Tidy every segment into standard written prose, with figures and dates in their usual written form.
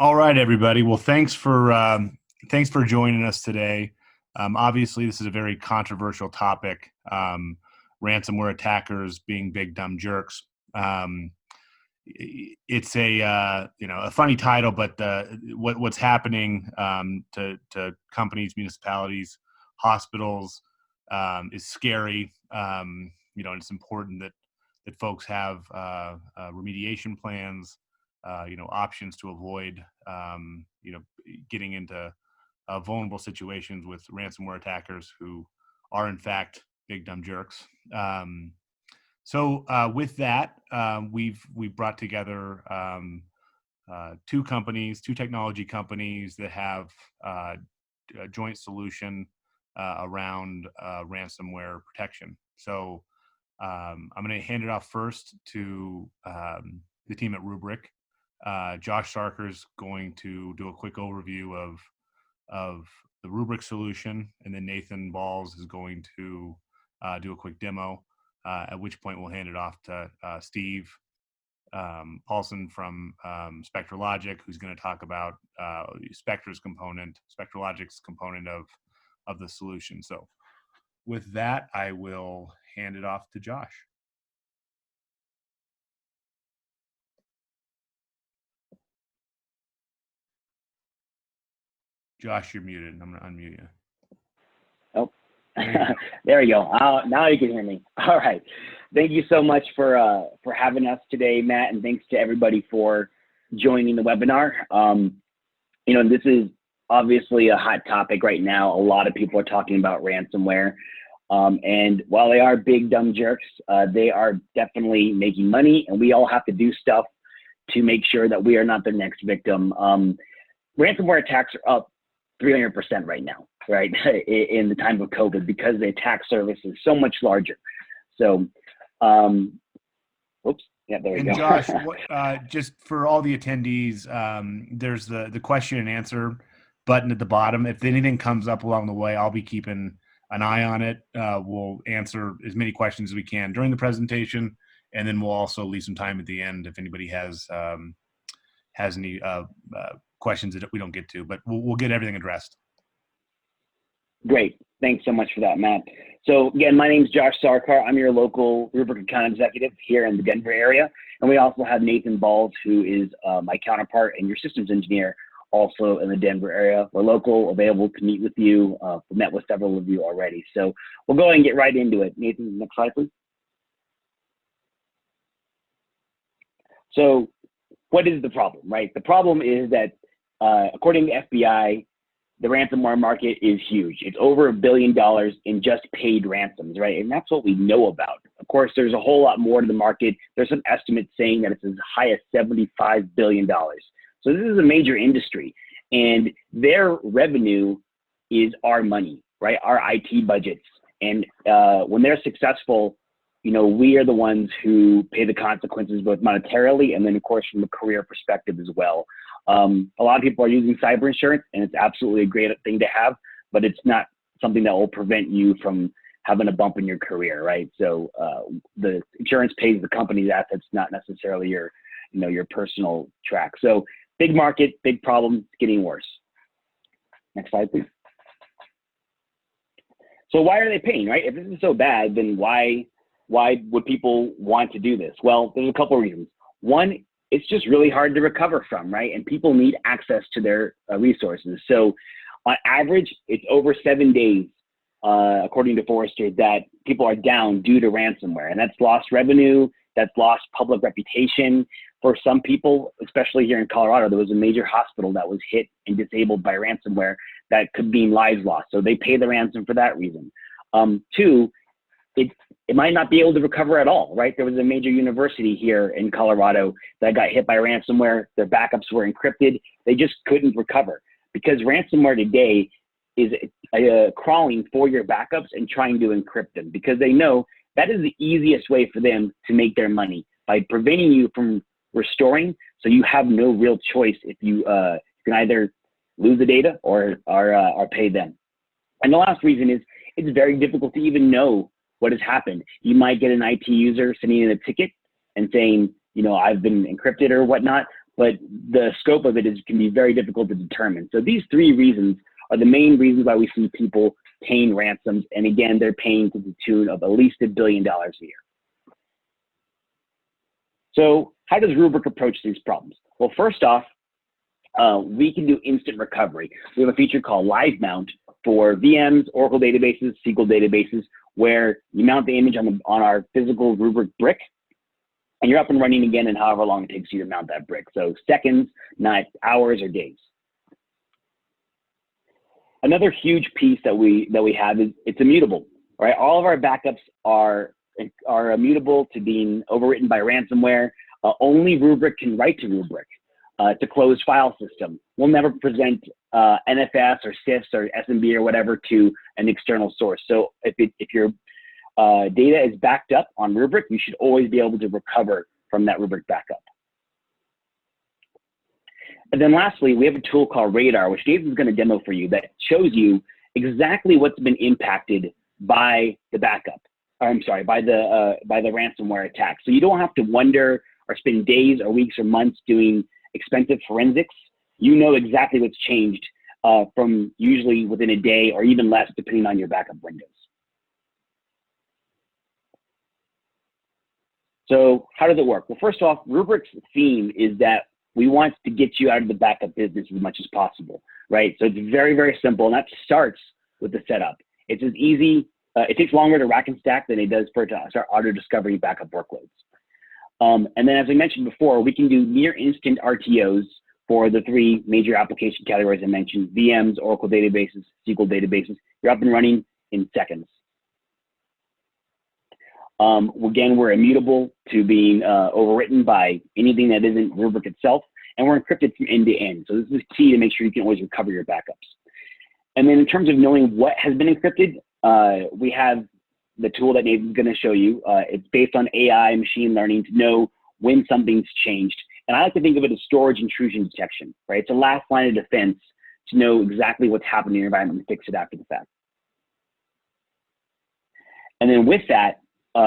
All right, everybody. Well, thanks for joining us today. Obviously, this is a very controversial topic. Ransomware attackers being big dumb jerks. Um, it's a funny title, but what's happening to companies, municipalities, hospitals is scary. And it's important that folks have remediation plans, options to avoid, getting into vulnerable situations with ransomware attackers who are in fact big dumb jerks. With that, we've brought together two technology companies that have a joint solution around ransomware protection. So I'm going to hand it off first to the team at Rubrik. Josh Sarker is going to do a quick overview of the Rubrik solution, and then Nathan Balls is going to do a quick demo. At which point we'll hand it off to Steve Paulson from Spectra Logic, who's going to talk about Spectra Logic's component of the solution. So with that, I will hand it off to Josh. Josh, you're muted. I'm going to unmute you. Oh, there you go. Now you can hear me. All right. Thank you so much for having us today, Matt, and thanks to everybody for joining the webinar. This is obviously a hot topic right now. A lot of people are talking about ransomware. And while they are big dumb jerks, they are definitely making money, and we all have to do stuff to make sure that we are not the next victim. Ransomware attacks are up 300% right now, right, in the time of COVID, because the attack surface is so much larger. So, oops, yeah, there we go. Josh, just for all the attendees, there's the question and answer button at the bottom. If anything comes up along the way, I'll be keeping an eye on it. We'll answer as many questions as we can during the presentation, and then we'll also leave some time at the end if anybody has any questions that we don't get to, but we'll get everything addressed. Great. Thanks so much for that, Matt. So again, my name is Josh Sarkar. I'm your local Rubrik account executive here in the Denver area. And we also have Nathan Balls, who is my counterpart and your systems engineer, also in the Denver area. We're local, available to meet with you. We've met with several of you already. So we'll go ahead and get right into it. Nathan, next slide, please. So what is the problem, right? The problem is that according to FBI, the ransomware market is huge. It's over $1 billion in just paid ransoms, right? And that's what we know about. Of course, there's a whole lot more to the market. There's some estimates saying that it's as high as $75 billion. So this is a major industry, and their revenue is our money, right? Our IT budgets. And when they're successful, we are the ones who pay the consequences, both monetarily and then, of course, from a career perspective as well. A lot of people are using cyber insurance, and it's absolutely a great thing to have, but it's not something that will prevent you from having a bump in your career, right? So the insurance pays the company's assets, not necessarily your personal track. So big market, big problem, it's getting worse. Next slide, please. So why are they paying, right? If this is so bad, then why would people want to do this? Well, there's a couple of reasons. One, it's just really hard to recover from, right? And people need access to their resources. So on average, it's over 7 days, according to Forrester, that people are down due to ransomware. And that's lost revenue, that's lost public reputation. For some people, especially here in Colorado, there was a major hospital that was hit and disabled by ransomware that could mean lives lost. So they pay the ransom for that reason. Two, it might not be able to recover at all, right? There was a major university here in Colorado that got hit by ransomware. Their backups were encrypted. They just couldn't recover because ransomware today is crawling for your backups and trying to encrypt them because they know that is the easiest way for them to make their money by preventing you from restoring. So you have no real choice if you can either lose the data or pay them. And the last reason is it's very difficult to even know what has happened. You might get an IT user sending in a ticket and saying, I've been encrypted or whatnot, but the scope of it can be very difficult to determine. So these three reasons are the main reasons why we see people paying ransoms. And again, they're paying to the tune of at least $1 billion a year. So how does Rubrik approach these problems? Well, first off, we can do instant recovery. We have a feature called Live Mount for VMs, Oracle databases, SQL databases, where you mount the image on our physical Rubrik brick, and you're up and running again in however long it takes you to mount that brick. So seconds, not hours or days. Another huge piece that we have is it's immutable. Right? All of our backups are immutable to being overwritten by ransomware. Only Rubrik can write to Rubrik. To close file system. We'll never present NFS or CIFS or SMB or whatever to an external source. So if your data is backed up on Rubrik, you should always be able to recover from that Rubrik backup. And then lastly, we have a tool called Radar, which Dave is going to demo for you, that shows you exactly what's been impacted by the backup. Or, I'm sorry, by the ransomware attack. So you don't have to wonder or spend days or weeks or months doing expensive forensics. You know exactly what's changed from usually within a day or even less, depending on your backup windows. So how does it work? Well, first off, Rubrik's theme is that we want to get you out of the backup business as much as possible, right? So it's very, very simple, and that starts with the setup. It's as easy, it takes longer to rack and stack than it does for it to start auto-discovery backup workloads. And then as I mentioned before, we can do near instant RTOs for the three major application categories I mentioned: VMs, Oracle databases, SQL databases. You're up and running in seconds. Again, we're immutable to being overwritten by anything that isn't Rubrik itself, and we're encrypted from end to end. So this is key to make sure you can always recover your backups. And then in terms of knowing what has been encrypted, we have the tool that Nathan's going to show you. It's based on AI, machine learning, to know when something's changed. And I like to think of it as storage intrusion detection, right? It's a last line of defense to know exactly what's happened in your environment and fix it after the fact. And then with that,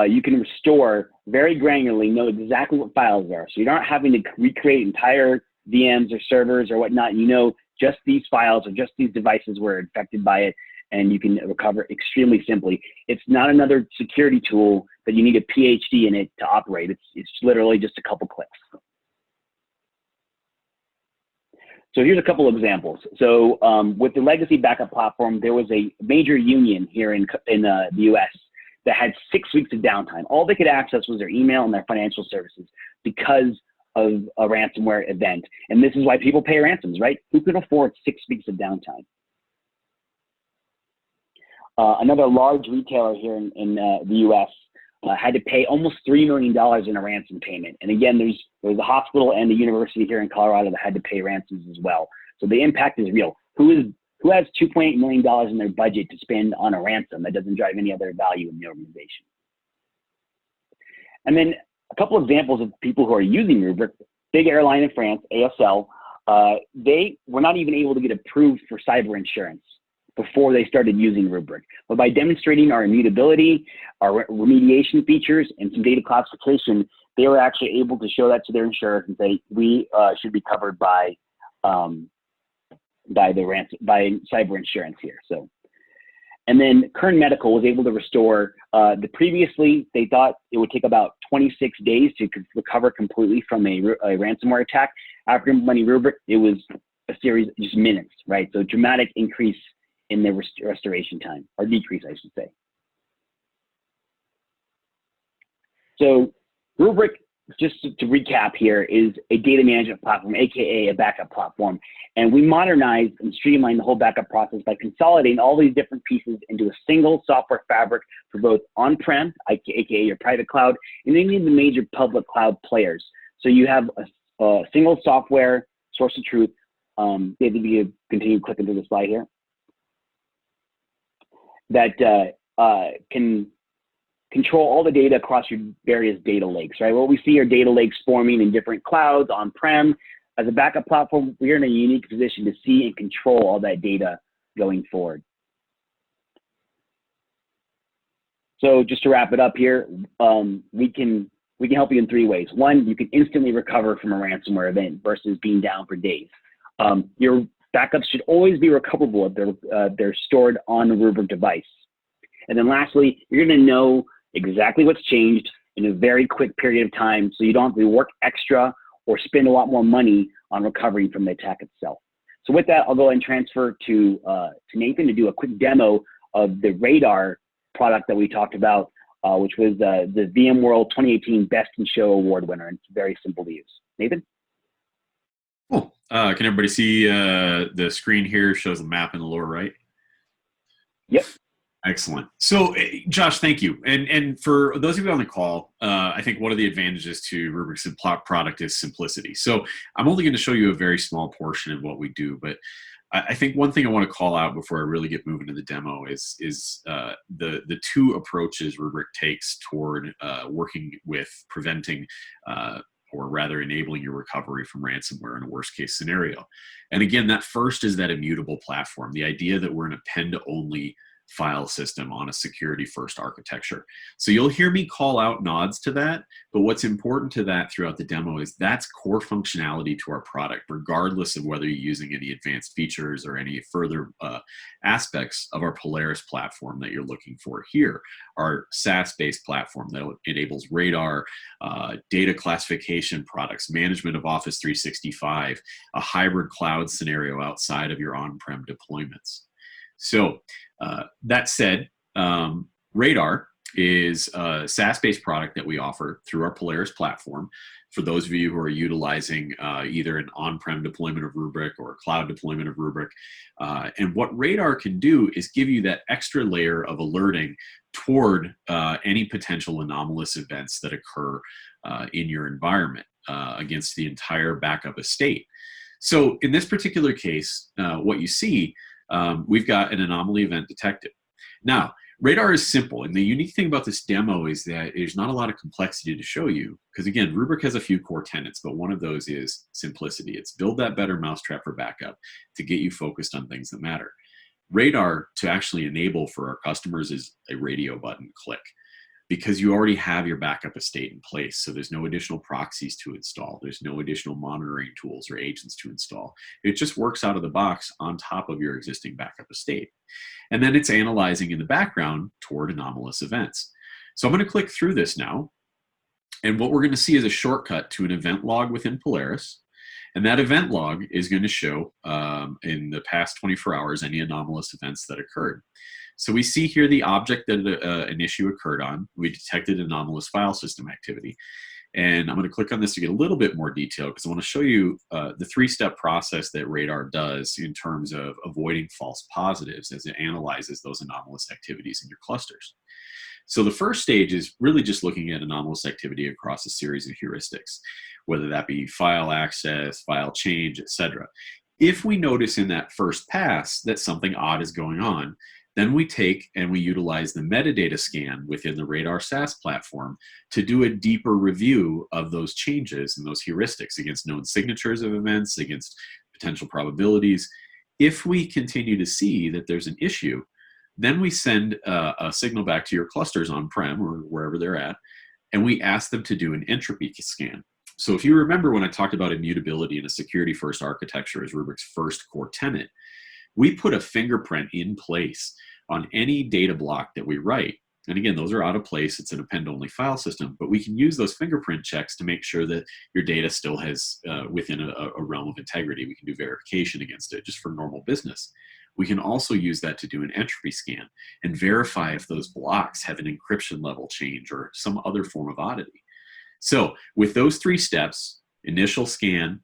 you can restore very granularly, know exactly what files there are. So you're not having to recreate entire VMs or servers or whatnot. You know just these files or just these devices were infected by it, and you can recover extremely simply. It's not another security tool that you need a PhD in it to operate. It's literally just a couple clicks. So here's a couple examples. So with the legacy backup platform, there was a major union here in the US that had 6 weeks of downtime. All they could access was their email and their financial services because of a ransomware event. And this is why people pay ransoms, right? Who can afford 6 weeks of downtime? Another large retailer here in the US had to pay almost $3 million in a ransom payment. And again, there was a hospital and a university here in Colorado that had to pay ransoms as well. So the impact is real. Who has $2.8 million in their budget to spend on a ransom that doesn't drive any other value in the organization? And then a couple examples of people who are using Rubrik. Big airline in France, ASL, they were not even able to get approved for cyber insurance before they started using Rubrik. But by demonstrating our immutability, our remediation features, and some data classification, they were actually able to show that to their insurer and say, we should be covered by cyber insurance here. So, and then Kern Medical was able to restore previously they thought it would take about 26 days to recover completely from a ransomware attack. After implementing Rubrik, it was a series of just minutes, right? So dramatic increase in the restoration time, or decrease, I should say. So Rubrik, just to recap here, is a data management platform, AKA a backup platform. And we modernized and streamlined the whole backup process by consolidating all these different pieces into a single software fabric for both on-prem, AKA your private cloud, and any of the major public cloud players. So you have a single software source of truth. David, you continue clicking through the slide here, that can control all the data across your various data lakes, right? What we see are data lakes forming in different clouds, on-prem. As a backup platform, we're in a unique position to see and control all that data going forward. So just to wrap it up here, we can we can help you in 3 ways. One, you can instantly recover from a ransomware event versus being down for days. Your backups should always be recoverable if they're stored on the Rubrik device. And then lastly, you're going to know exactly what's changed in a very quick period of time, so you don't have to work extra or spend a lot more money on recovering from the attack itself. So with that, I'll go ahead and transfer to Nathan to do a quick demo of the Radar product that we talked about, which was the VMworld 2018 Best in Show Award winner, and it's very simple to use. Nathan? Cool. Can everybody see the screen here? Shows a map in the lower right. Yep. Excellent. So, Josh, thank you. And for those of you on the call, I think one of the advantages to Rubrik's product is simplicity. So I'm only going to show you a very small portion of what we do, but I think one thing I want to call out before I really get moving to the demo is the 2 approaches Rubrik takes toward working with preventing or rather enabling your recovery from ransomware in a worst case scenario. And again, that first is that immutable platform, the idea that we're an append-only file system on a security first architecture. So you'll hear me call out nods to that, but what's important to that throughout the demo is that's core functionality to our product, regardless of whether you're using any advanced features or any further aspects of our Polaris platform that you're looking for here. Our SaaS-based platform that enables Radar, data classification products, management of Office 365, a hybrid cloud scenario outside of your on-prem deployments. So that said, Radar is a SaaS-based product that we offer through our Polaris platform for those of you who are utilizing either an on-prem deployment of Rubrik or a cloud deployment of Rubrik. And what Radar can do is give you that extra layer of alerting toward any potential anomalous events that occur in your environment against the entire backup estate. So in this particular case, what you see, we've got an anomaly event detected. Now, Radar is simple, and the unique thing about this demo is that there's not a lot of complexity to show you, because again, Rubrik has a few core tenets, but one of those is simplicity. It's build that better mousetrap for backup to get you focused on things that matter. Radar, to actually enable for our customers, is a radio button click, because you already have your backup estate in place. So there's no additional proxies to install. There's no additional monitoring tools or agents to install. It just works out of the box on top of your existing backup estate. And then it's analyzing in the background toward anomalous events. So I'm going to click through this now. And what we're going to see is a shortcut to an event log within Polaris. And that event log is going to show in the past 24 hours any anomalous events that occurred. So we see here the object that an issue occurred on. We detected anomalous file system activity. And I'm going to click on this to get a little bit more detail because I want to show you the 3-step process that Radar does in terms of avoiding false positives as it analyzes those anomalous activities in your clusters. So the first stage is really just looking at anomalous activity across a series of heuristics, whether that be file access, file change, etc. If we notice in that first pass that something odd is going on, then we take and we utilize the metadata scan within the Radar SaaS platform to do a deeper review of those changes and those heuristics against known signatures of events, against potential probabilities. If we continue to see that there's an issue, then we send a signal back to your clusters on-prem or wherever they're at, and we ask them to do an entropy scan. So if you remember when I talked about immutability in a security-first architecture as Rubrik's first core tenet, we put a fingerprint in place on any data block that we write. And again, those are out of place. It's an append-only file system, but we can use those fingerprint checks to make sure that your data still has within a realm of integrity. We can do verification against it just for normal business. We can also use that to do an entropy scan and verify if those blocks have an encryption level change or some other form of oddity. So with those 3 steps, initial scan,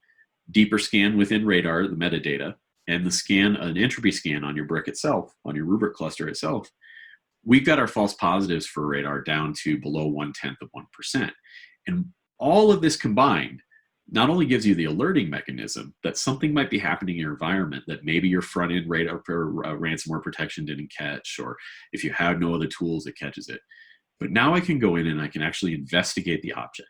deeper scan within Radar, the metadata, and the scan, an entropy scan on your brick itself, on your Rubrik cluster itself, we've got our false positives for Radar down to below 1/10%. And all of this combined not only gives you the alerting mechanism that something might be happening in your environment that maybe your front-end Radar ransomware protection didn't catch, or if you have no other tools, it catches it. But now I can go in and I can actually investigate the object.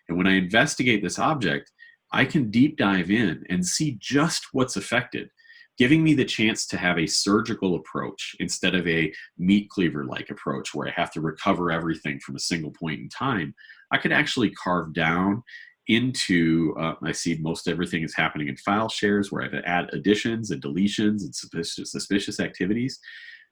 And when I investigate this object, I can deep dive in and see just what's affected giving me the chance to have a surgical approach instead of a meat cleaver-like approach where I have to recover everything from a single point in time. I could actually carve down into, I see most everything is happening in file shares where I have to add additions and deletions and suspicious activities,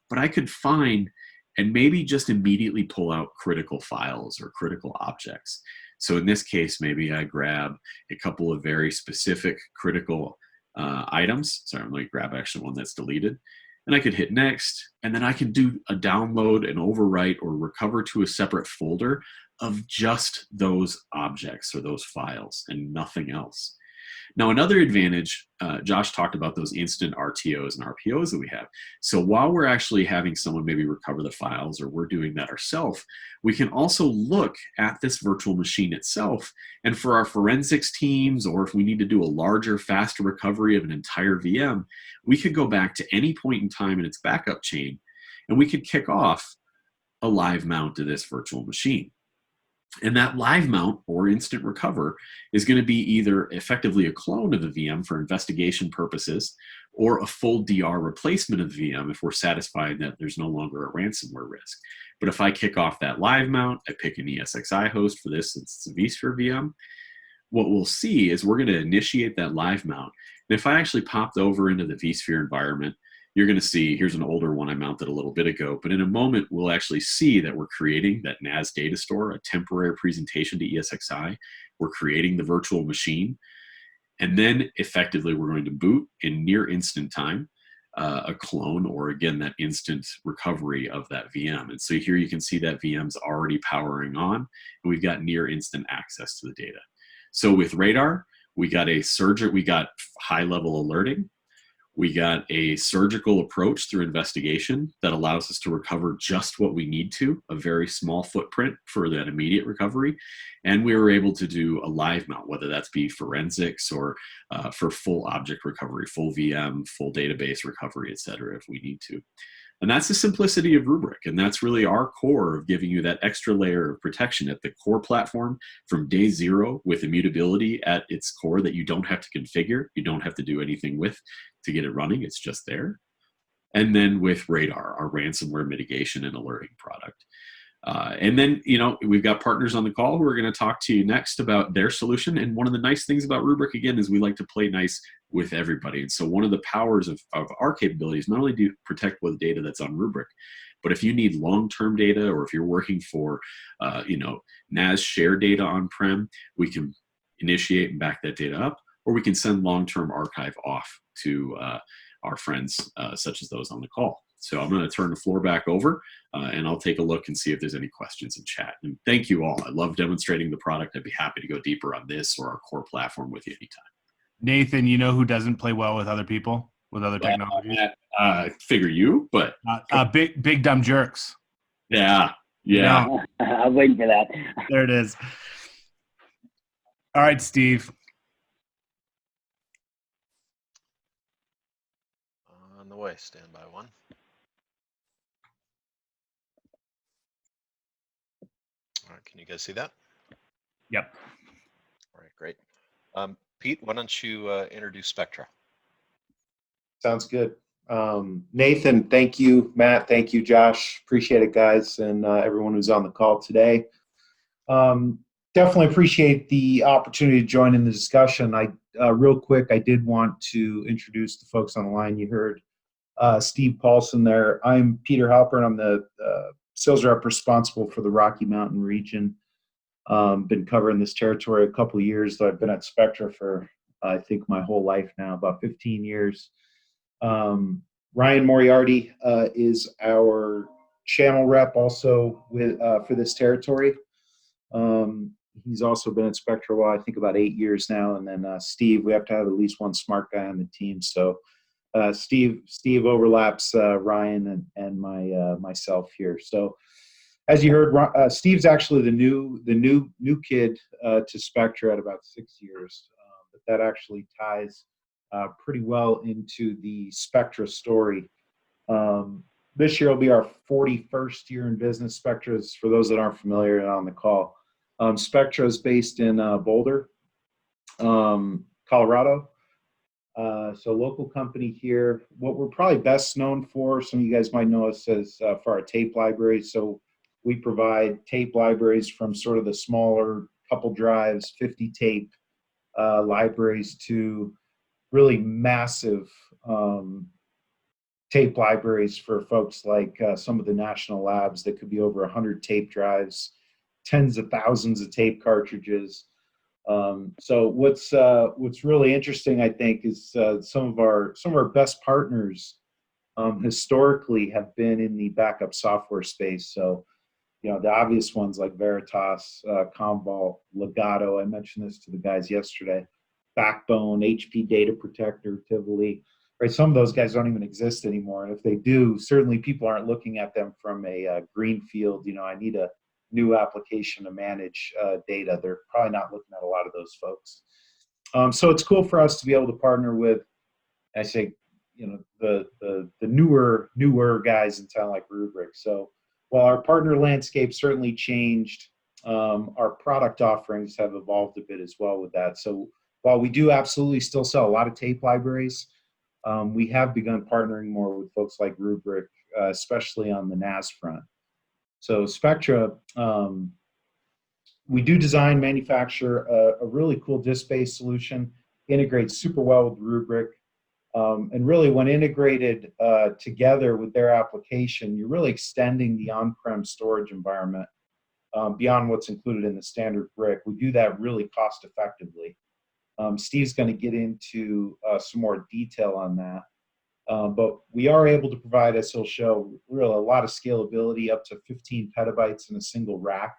but I could find and maybe just immediately pull out critical files or critical objects. So in this case, maybe I grab a couple of very specific critical items. Sorry, I'm going to grab actually one that's deleted. And I could hit next, and then I can do a download and overwrite or recover to a separate folder of just those objects or those files and nothing else. Now, another advantage, Josh talked about those instant RTOs and RPOs that we have. So while we're actually having someone maybe recover the files or we're doing that ourselves, we can also look at this virtual machine itself. And for our forensics teams, or if we need to do a larger, faster recovery of an entire VM, we could go back to any point in time in its backup chain, and we could kick off a live mount to this virtual machine. And that live mount or instant recover is going to be either effectively a clone of the VM for investigation purposes or a full DR replacement of the VM if we're satisfied that there's no longer a ransomware risk. But if I kick off that live mount, I pick an ESXi host for this, it's a vSphere VM, what we'll see is we're going to initiate that live mount. And if I actually popped over into the vSphere environment, you're going to see, here's an older one I mounted a little bit ago, but in a moment, we'll actually see that we're creating that NAS data store, a temporary presentation to ESXi. We're creating the virtual machine. And then effectively, we're going to boot in near instant time, a clone, or again, that instant recovery of that VM. And so here you can see that VM's already powering on, and we've got near instant access to the data. So with Radar, we got high level alerting. We got a surgical approach through investigation that allows us to recover just what we need to, a very small footprint for that immediate recovery. And we were able to do a live mount, whether that's be forensics or for full object recovery, full VM, full database recovery, et cetera, if we need to. And that's the simplicity of Rubrik. And that's really our core of giving you that extra layer of protection at the core platform from day zero with immutability at its core that you don't have to configure, you don't have to do anything with to get it running. It's just there. And then with Radar, our ransomware mitigation and alerting product. And then, we've got partners on the call who are going to talk to you next about their solution. And one of the nice things about Rubrik, again, is we like to play nice with everybody. And so one of the powers of our capabilities, not only do protect with data that's on Rubrik, but if you need long-term data, or if you're working for, NAS share data on-prem, we can initiate and back that data up, or we can send long-term archive off to our friends, such as those on the call. So I'm going to turn the floor back over, and I'll take a look and see if there's any questions in chat. And thank you all. I love demonstrating the product. I'd be happy to go deeper on this or our core platform with you anytime. Nathan, you know who doesn't play well with other people, with other technology? Figure you, but big dumb jerks. Yeah. No, I was waiting for that. There it is. All right, Steve. On the way, stand by one. All right, can you guys see that? Yep. All right, great. Pete, why don't you introduce Spectra? Sounds good. Nathan, thank you. Matt, thank you. Josh, appreciate it, guys, and everyone who's on the call today. Definitely appreciate the opportunity to join in the discussion. Real quick, I did want to introduce the folks on the line. You heard Steve Paulson there. I'm Peter Halpern. I'm the sales rep responsible for the Rocky Mountain region. Been covering this territory a couple of years, though I've been at Spectra for, I think, my whole life now, about 15 years. Ryan Moriarty is our channel rep also for this territory. He's also been at Spectra, I think about 8 years now. And then Steve, we have to have at least one smart guy on the team. So Steve overlaps Ryan and myself here. So as you heard, Steve's actually the new kid to Spectra at about 6 years, but that actually ties pretty well into the Spectra story. This year will be our 41st year in business. Spectra is, for those that aren't familiar and on the call, Spectra is based in Boulder, Colorado. So local company here. What we're probably best known for, some of you guys might know us as for our tape library. So we provide tape libraries from sort of the smaller couple drives, 50 tape libraries to really massive tape libraries for folks like some of the national labs that could be over 100 tape drives, tens of thousands of tape cartridges. So what's really interesting, I think, is some of our best partners historically have been in the backup software space. So the obvious ones like Veritas, Commvault, Legato. I mentioned this to the guys yesterday. Backbone, HP Data Protector, Tivoli. Right, some of those guys don't even exist anymore, and if they do, certainly people aren't looking at them from a green field. I need a new application to manage data. They're probably not looking at a lot of those folks. So it's cool for us to be able to partner with, I say, the newer guys in town like Rubrik. So while our partner landscape certainly changed, our product offerings have evolved a bit as well with that. So while we do absolutely still sell a lot of tape libraries, we have begun partnering more with folks like Rubrik, especially on the NAS front. So Spectra, we do design, manufacture a really cool disk-based solution, integrates super well with Rubrik, and really when integrated together with their application, you're really extending the on-prem storage environment beyond what's included in the standard brick. We do that really cost effectively. Steve's going to get into some more detail on that. But we are able to provide, as he'll show, really a lot of scalability, up to 15 petabytes in a single rack.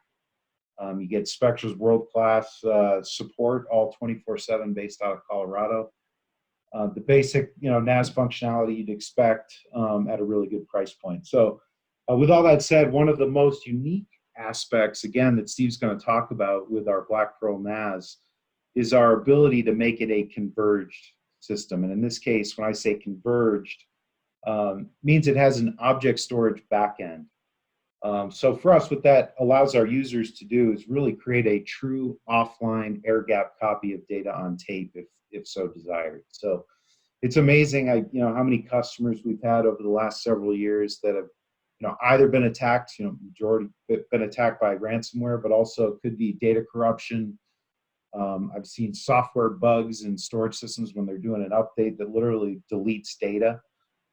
You get Spectra's world-class support, all 24/7 based out of Colorado. The basic NAS functionality you'd expect at a really good price point. So with all that said, one of the most unique aspects, again, that Steve's going to talk about with our Black Pearl NAS is our ability to make it a converged system. And in this case, when I say converged, means it has an object storage backend. So for us, what that allows our users to do is really create a true offline air-gapped copy of data on tape if so desired. So it's amazing how many customers we've had over the last several years that have either been attacked, majority been attacked by ransomware, but also could be data corruption. I've seen software bugs in storage systems when they're doing an update that literally deletes data.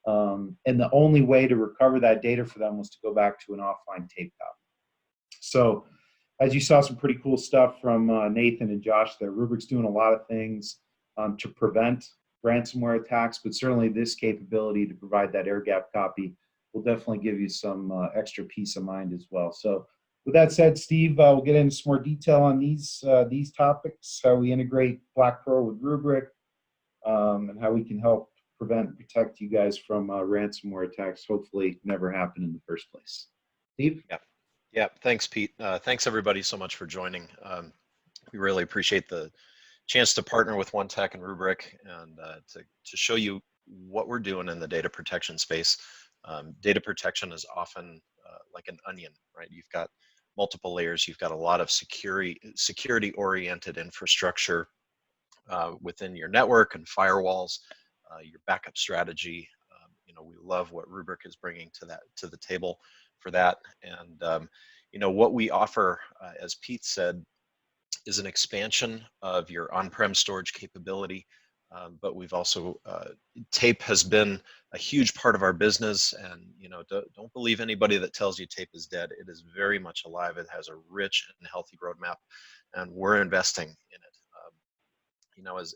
And the only way to recover that data for them was to go back to an offline tape copy. So as you saw, some pretty cool stuff from Nathan and Josh there. Rubrik's doing a lot of things to prevent ransomware attacks, but certainly this capability to provide that air-gapped copy will definitely give you some extra peace of mind as well. So with that said, Steve, we'll get into some more detail on these topics, how we integrate Black Pearl with Rubrik, and how we can help prevent and protect you guys from ransomware attacks, hopefully never happen in the first place. Steve? Yeah. Thanks, Pete. Thanks, everybody, so much for joining. We really appreciate the chance to partner with OneTech and Rubrik and to show you what we're doing in the data protection space. Data protection is often like an onion, right? You've got multiple layers. You've got a lot of security-oriented infrastructure within your network and firewalls, your backup strategy. We love what Rubrik is bringing to the table for that. And what we offer, as Pete said, is an expansion of your on-prem storage capability. But we've also, tape has been a huge part of our business, and don't believe anybody that tells you tape is dead. It is very much alive. It has a rich and healthy roadmap, and we're investing in it.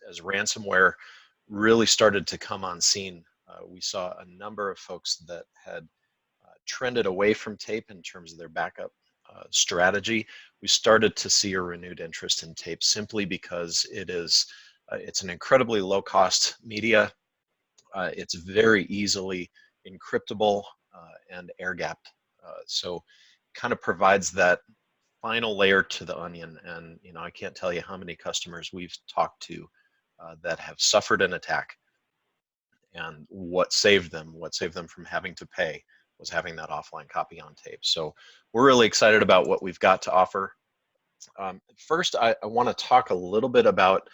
As ransomware really started to come on scene, we saw a number of folks that had trended away from tape in terms of their backup strategy. We started to see a renewed interest in tape simply because it's an incredibly low-cost media. It's very easily encryptable and air-gapped. So kind of provides that final layer to the onion. And I can't tell you how many customers we've talked to that have suffered an attack. And what saved them from having to pay was having that offline copy on tape. So we're really excited about what we've got to offer. First, I want to talk a little bit about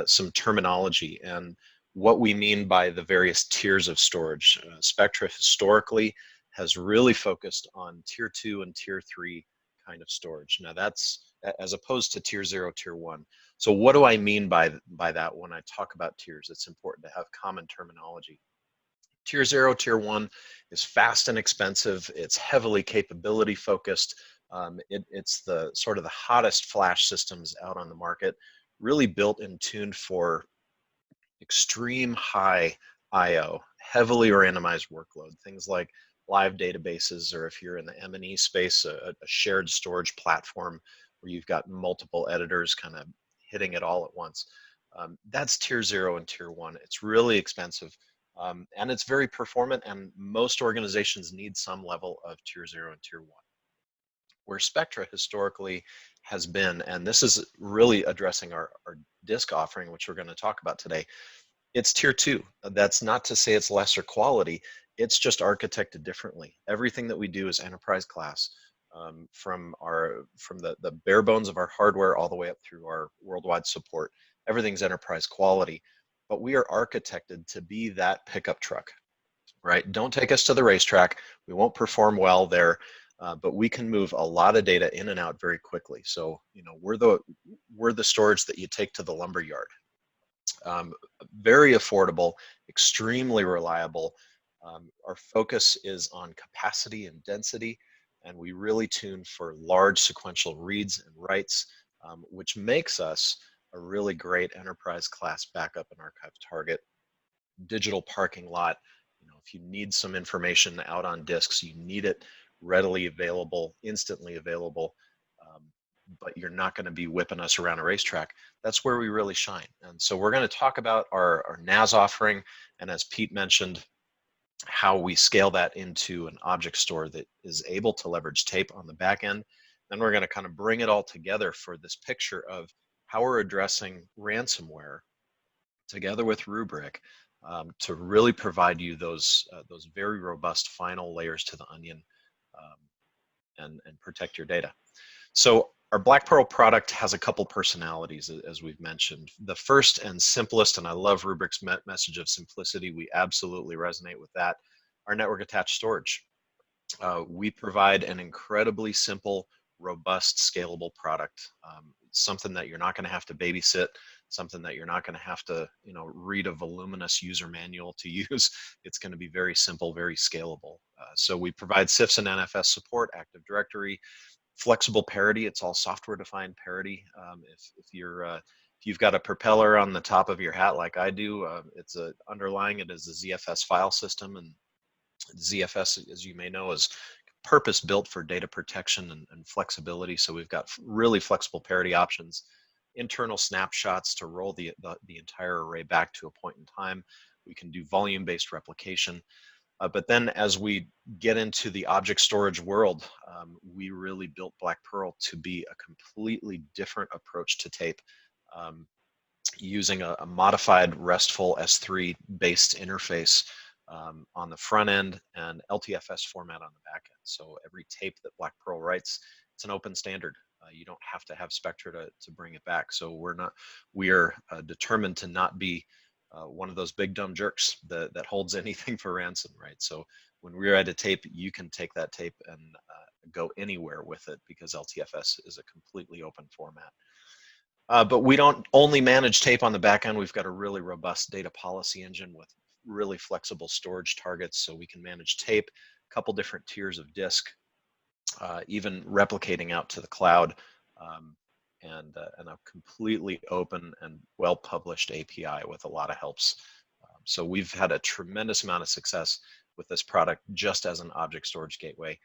some terminology. And what we mean by the various tiers of storage. Spectra historically has really focused on tier 2 and tier 3 kind of storage. Now that's as opposed to tier 0, tier 1. So what do I mean by that when I talk about tiers? It's important to have common terminology. Tier 0, tier 1 is fast and expensive. It's heavily capability focused. It's the sort of the hottest flash systems out on the market, really built and tuned for extreme high I/O, heavily randomized workload, things like live databases, or if you're in the M&E space, a shared storage platform where you've got multiple editors kind of hitting it all at once. That's tier 0 and tier 1. It's really expensive, and it's very performant, and most organizations need some level of tier 0 and tier 1. Where Spectra historically has been, and this is really addressing our disk offering, which we're going to talk about today, it's tier 2. That's not to say it's lesser quality. It's just architected differently. Everything that we do is enterprise class, from the bare bones of our hardware all the way up through our worldwide support. Everything's enterprise quality, but we are architected to be that pickup truck, right? Don't take us to the racetrack. We won't perform well there, but we can move a lot of data in and out very quickly. So, you know, we're the storage that you take to the lumber yard. Very affordable, extremely reliable. Our focus is on capacity and density, and we really tune for large sequential reads and writes, which makes us a really great enterprise class backup and archive target. Digital parking lot. You know, if you need some information out on disks, you need it readily available, instantly available, but you're not going to be whipping us around a racetrack. That's where we really shine. And so we're going to talk about our NAS offering, and as Pete mentioned, how we scale that into an object store that is able to leverage tape on the back end. Then we're going to kind of bring it all together for this picture of how we're addressing ransomware together with Rubrik, to really provide you those very robust final layers to the onion, and protect your data. So our Black Pearl product has a couple personalities, as we've mentioned. The first and simplest, and I love Rubrik's message of simplicity, we absolutely resonate with that, our network attached storage. We provide an incredibly simple, robust, scalable product, something that you're not going to have to babysit, something that you're not going to have to, you know, read a voluminous user manual to use. It's going to be very simple, very scalable. So we provide CIFS and NFS support, Active Directory, flexible parity. It's all software-defined parity. If you've got a propeller on the top of your hat like I do, underlying it is a ZFS file system, and ZFS, as you may know, is purpose-built for data protection and flexibility. So we've got really flexible parity options, internal snapshots to roll the entire array back to a point in time. We can do volume-based replication. But then as we get into the object storage world, we really built Black Pearl to be a completely different approach to tape, using a modified RESTful S3 based interface on the front end and LTFS format on the back end. So every tape that Black Pearl writes, it's an open standard. You don't have to have Spectra to bring it back. So we are determined to not be one of those big dumb jerks that holds anything for ransom, right? So when we write a tape, you can take that tape and go anywhere with it, because LTFS is a completely open format. But we don't only manage tape on the back end. We've got a really robust data policy engine with really flexible storage targets, so we can manage tape, a couple different tiers of disk, even replicating out to the cloud, and a completely open and well-published API with a lot of helps. So we've had a tremendous amount of success with this product just as an object storage gateway.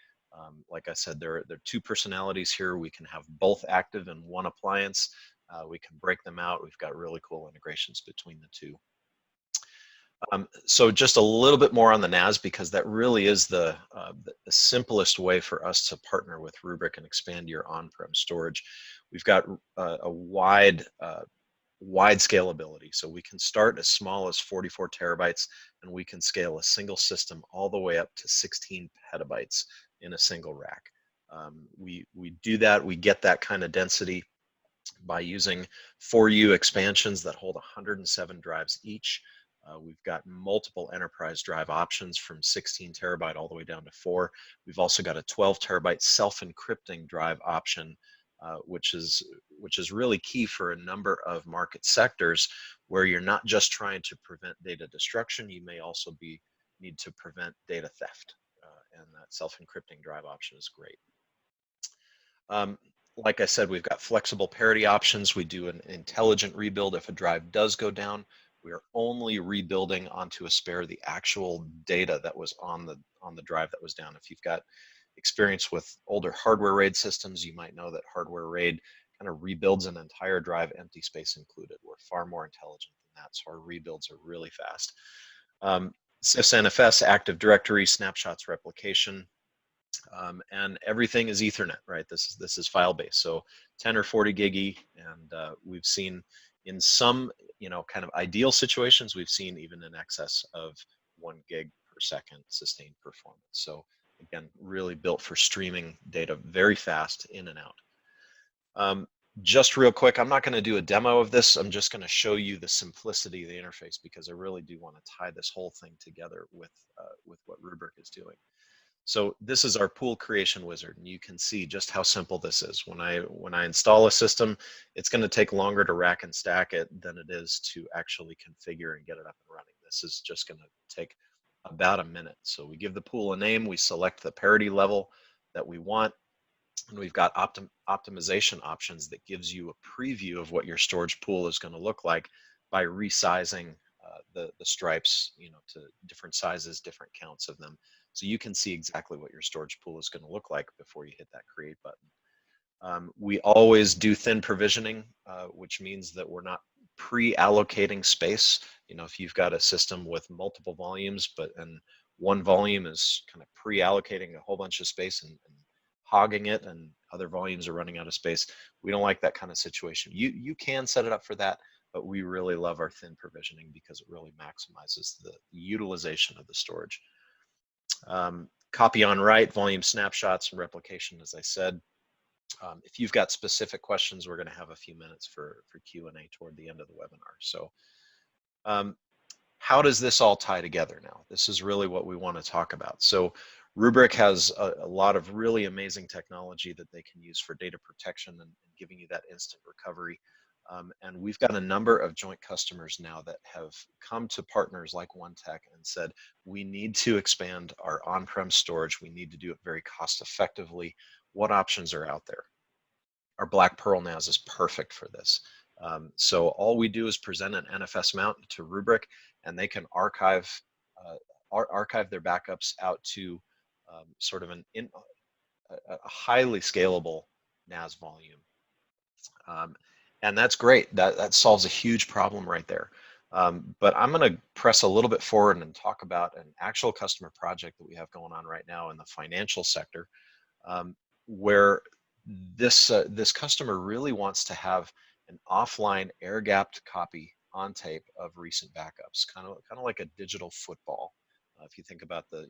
Like I said, there are two personalities here. We can have both active in one appliance. We can break them out. We've got really cool integrations between the two. So just a little bit more on the NAS, because that really is the simplest way for us to partner with Rubrik and expand your on-prem storage. We've got a wide scalability. So we can start as small as 44 terabytes, and we can scale a single system all the way up to 16 petabytes in a single rack. We do that. We get that kind of density by using 4U expansions that hold 107 drives each. We've got multiple enterprise drive options from 16 terabyte all the way down to 4. We've also got a 12 terabyte self-encrypting drive option, which is really key for a number of market sectors where you're not just trying to prevent data destruction, you may also need to prevent data theft, and that self-encrypting drive option is great. Like I said, we've got flexible parity options. We do an intelligent rebuild if a drive does go down. We are only rebuilding onto a spare the actual data that was on the drive that was down. If you've got experience with older hardware RAID systems, you might know that hardware RAID kind of rebuilds an entire drive, empty space included. We're far more intelligent than that, so our rebuilds are really fast. SysNFS, Active Directory, snapshots, replication, and everything is Ethernet, right? This is file-based, so 10 or 40 gig, and we've seen in some, kind of ideal situations, we've seen even in excess of 1 gig per second sustained performance. So again, really built for streaming data very fast in and out. Just real quick, I'm not going to do a demo of this. I'm just going to show you the simplicity of the interface because I really do want to tie this whole thing together with what Rubrik is doing. So this is our pool creation wizard, and you can see just how simple this is. When I install a system, it's going to take longer to rack and stack it than it is to actually configure and get it up and running. This is just going to take about a minute. So we give the pool a name, we select the parity level that we want, and we've got optimization options that gives you a preview of what your storage pool is going to look like by resizing the stripes, to different sizes, different counts of them. So you can see exactly what your storage pool is going to look like before you hit that create button. We always do thin provisioning, which means that we're not pre-allocating space. If you've got a system with multiple volumes, and one volume is kind of pre-allocating a whole bunch of space and hogging it, and other volumes are running out of space, we don't like that kind of situation. You can set it up for that, but we really love our thin provisioning because it really maximizes the utilization of the storage. Copy on write, volume snapshots, and replication, as I said. If you've got specific questions, we're going to have a few minutes for Q&A toward the end of the webinar. So how does this all tie together now? This is really what we want to talk about. So Rubrik has a lot of really amazing technology that they can use for data protection and giving you that instant recovery. And we've got a number of joint customers now that have come to partners like OneTech and said, we need to expand our on-prem storage. We need to do it very cost effectively. What options are out there? Our Black Pearl NAS is perfect for this. So all we do is present an NFS mount to Rubrik, and they can archive their backups out to sort of a highly scalable NAS volume. And that's great. That solves a huge problem right there. But I'm going to press a little bit forward and talk about an actual customer project that we have going on right now in the financial sector, where this customer really wants to have an offline air-gapped copy on tape of recent backups, kind of like a digital football. If you think about the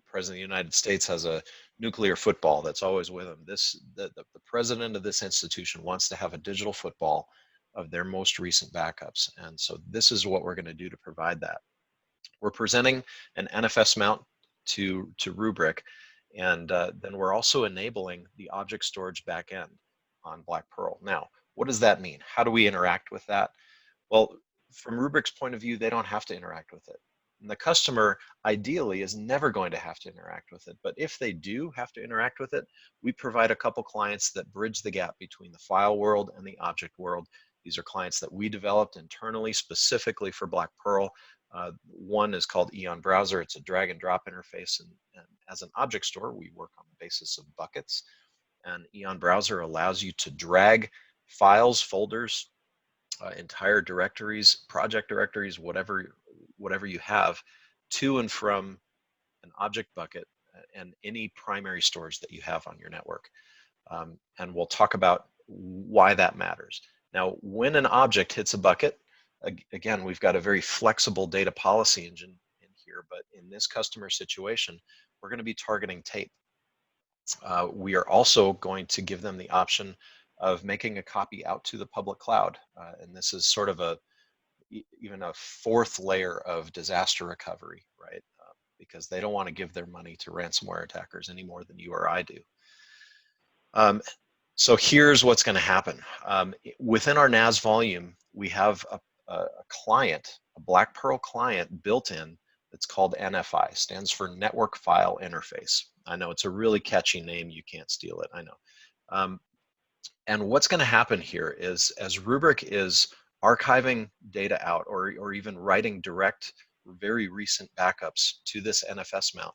president of the United States has a nuclear football that's always with him. The president of this institution wants to have a digital football of their most recent backups. And so this is what we're going to do to provide that. We're presenting an NFS mount to Rubrik, and then we're also enabling the object storage backend on Black Pearl. Now, what does that mean? How do we interact with that? Well, from Rubrik's point of view, they don't have to interact with it. And the customer ideally is never going to have to interact with it. But if they do have to interact with it, we provide a couple clients that bridge the gap between the file world and the object world. These are clients that we developed internally specifically for Black Pearl. One is called Eon Browser. It's a drag and drop interface. And as an object store, we work on the basis of buckets. And Eon Browser allows you to drag files, folders, entire directories, project directories, whatever you have, to and from an object bucket and any primary storage that you have on your network. And we'll talk about why that matters. Now, when an object hits a bucket, again, we've got a very flexible data policy engine in here, but in this customer situation, we're going to be targeting tape. We are also going to give them the option of making a copy out to the public cloud. And this is sort of even a fourth layer of disaster recovery, right? Because they don't want to give their money to ransomware attackers any more than you or I do. So here's what's going to happen. Within our NAS volume, we have a client, a Black Pearl client built in that's called NFI, stands for Network File Interface. I know it's a really catchy name. You can't steal it, I know. And what's going to happen here is, as Rubrik is archiving data out, or even writing direct, very recent backups to this NFS mount,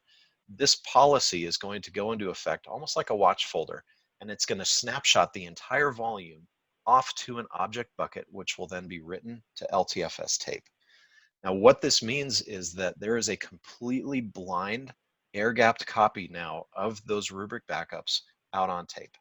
this policy is going to go into effect almost like a watch folder, and it's going to snapshot the entire volume off to an object bucket, which will then be written to LTFS tape. Now, what this means is that there is a completely blind, air-gapped copy now of those Rubrik backups out on tape.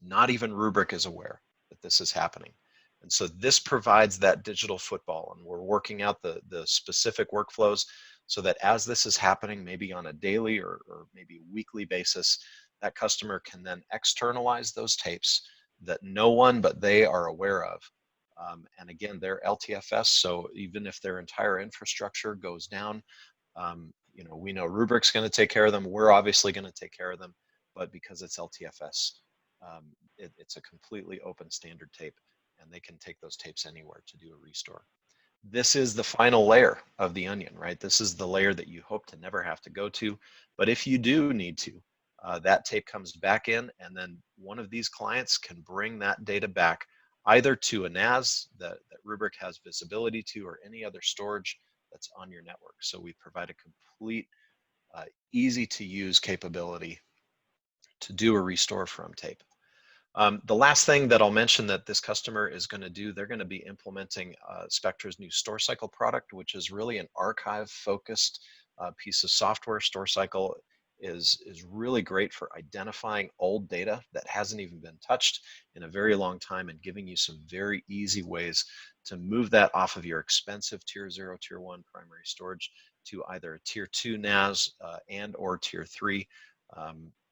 Not even Rubrik is aware that this is happening. And so this provides that digital football, and we're working out the specific workflows so that as this is happening, maybe on a daily or maybe weekly basis, that customer can then externalize those tapes that no one but they are aware of. And again, they're LTFS, so even if their entire infrastructure goes down, you know, we know Rubrik's going to take care of them. We're obviously going to take care of them, but because it's LTFS, it's a completely open standard tape, and they can take those tapes anywhere to do a restore. This is the final layer of the onion, right? This is the layer that you hope to never have to go to, but if you do need to, that tape comes back in, and then one of these clients can bring that data back either to a NAS that Rubrik has visibility to, or any other storage that's on your network. So we provide a complete, easy to use capability to do a restore from tape. The last thing that I'll mention that this customer is going to do, they're going to be implementing Spectra's new StoreCycle product, which is really an archive-focused piece of software. StoreCycle is really great for identifying old data that hasn't even been touched in a very long time, and giving you some very easy ways to move that off of your expensive Tier 0, Tier 1 primary storage to either a Tier 2 NAS and or Tier 3.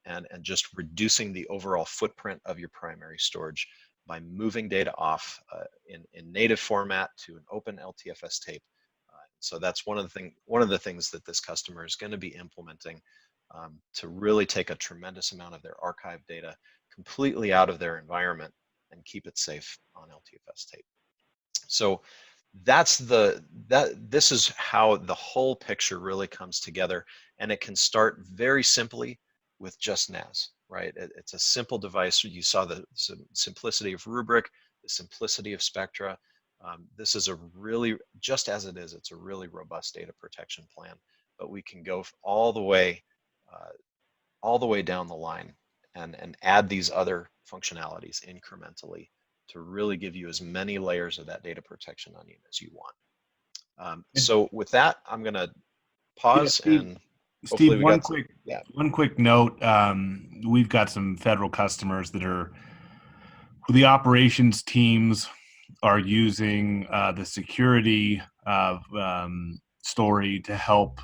And just reducing the overall footprint of your primary storage by moving data off in native format to an open LTFS tape. So that's one of the things that this customer is going to be implementing to really take a tremendous amount of their archive data completely out of their environment and keep it safe on LTFS tape. So this is how the whole picture really comes together, and it can start very simply with just NAS, right? It's a simple device. You saw the simplicity of Rubrik, the simplicity of Spectra. This is a really, just as it is, it's a really robust data protection plan, but we can go all the way down the line and add these other functionalities incrementally to really give you as many layers of that data protection onion as you want. So with that, I'm going to pause. Yeah, and Steve, one quick note. We've got some federal customers that are, the operations teams are using the security story to help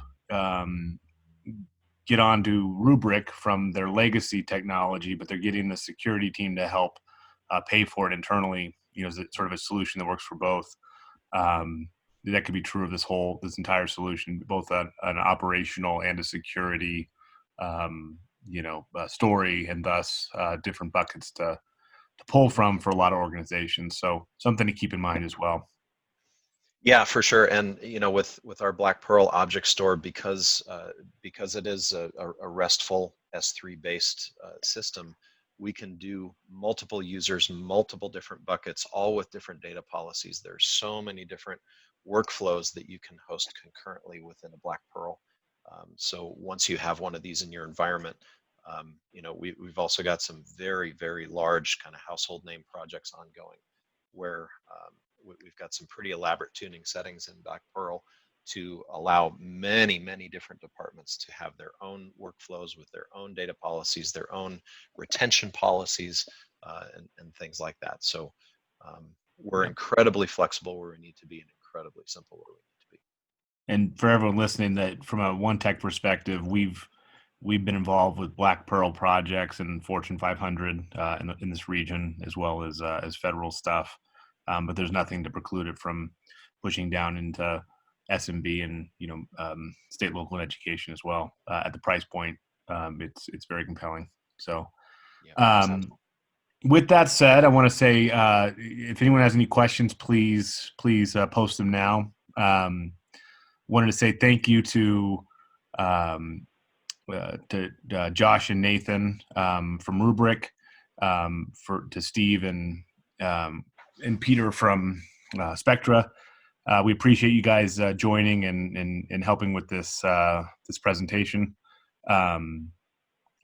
get onto Rubrik from their legacy technology, but they're getting the security team to help pay for it internally. You know, as sort of a solution that works for both. That could be true of this entire solution, both an operational and a security, story, and thus different buckets to pull from for a lot of organizations. So something to keep in mind as well. Yeah, for sure. And you know, with our Black Pearl object store, because it is a RESTful S3 based system, we can do multiple users, multiple different buckets, all with different data policies. There's so many different workflows that you can host concurrently within a Black Pearl. So once you have one of these in your environment, you know, we've also got some very, very large kind of household name projects ongoing, where we've got some pretty elaborate tuning settings in Black Pearl to allow many, many different departments to have their own workflows with their own data policies, their own retention policies, and things like that. So we're incredibly flexible where we need to be, and incredibly simple where we need to be. And for everyone listening, that from a One Tech perspective, we've been involved with Black Pearl projects and Fortune 500 in this region, as well as federal stuff. But there's nothing to preclude it from pushing down into SMB and state, local, and education as well. At the price point, it's very compelling. So, with that said, I want to say if anyone has any questions, please post them now. Wanted to say thank you to Josh and Nathan from Rubrik, to Steve and Peter from Spectra. We appreciate you guys joining and helping with this presentation.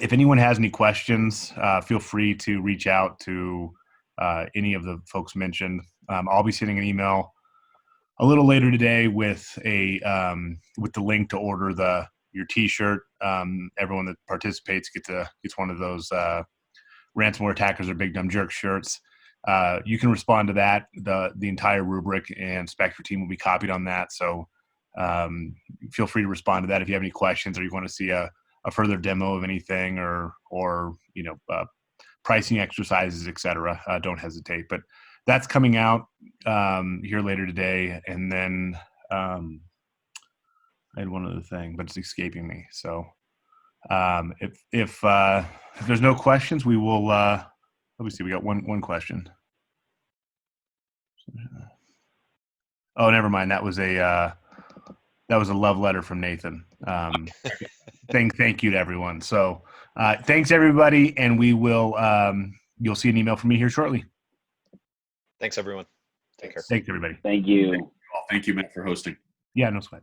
If anyone has any questions, feel free to reach out to any of the folks mentioned. I'll be sending an email a little later today with the link to order your T-shirt. Everyone that participates gets one of those ransomware attackers or big dumb jerk shirts. You can respond to that. The entire Rubrik and Spectra team will be copied on that. So feel free to respond to that if you have any questions or you want to see a further demo of anything or pricing exercises, etc. Don't hesitate. But that's coming out here later today. And then I had one other thing, but it's escaping me. So if there's no questions, we will. Let me see. We got one question. Oh, never mind. That was a love letter from Nathan. Thank you to everyone. So thanks everybody, and we will. You'll see an email from me here shortly. Thanks everyone. Take care. Thanks everybody. Thank you. Thank you, Matt, for hosting. Yeah, no sweat.